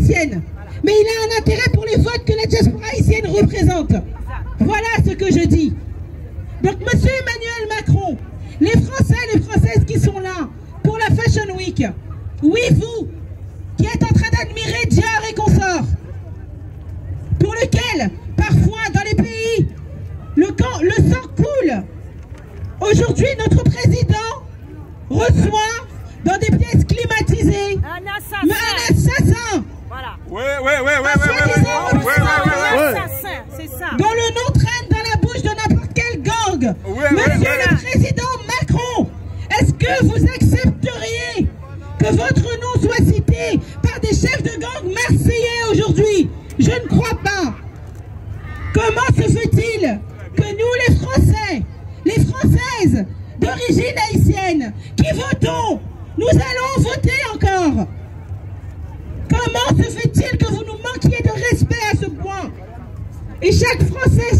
haïtienne. Mais il a un intérêt pour les votes que la diaspora haïtienne représente. Voilà ce que je dis. Donc, monsieur Emmanuel Macron, les Français et les Françaises qui sont là pour la Fashion Week, oui, vous, qui êtes en train d'admirer Dior et consorts, pour lequel, parfois, dans les pays, le sang coule. Aujourd'hui, notre président reçoit dans des pièces climatisées un assassin. Voilà. C'est ça. Dont le nom traîne dans la bouche de n'importe quel gang. Monsieur le président Macron, est-ce que vous accepteriez que votre nom soit cité par des chefs de gang marseillais aujourd'hui? Je ne crois pas. Comment se fait-il que nous, les Français, les Françaises d'origine haïtienne, qui votons, nous allons voter encore? Comment se fait-il que vous nous manquiez de respect à ce point? Et chaque Français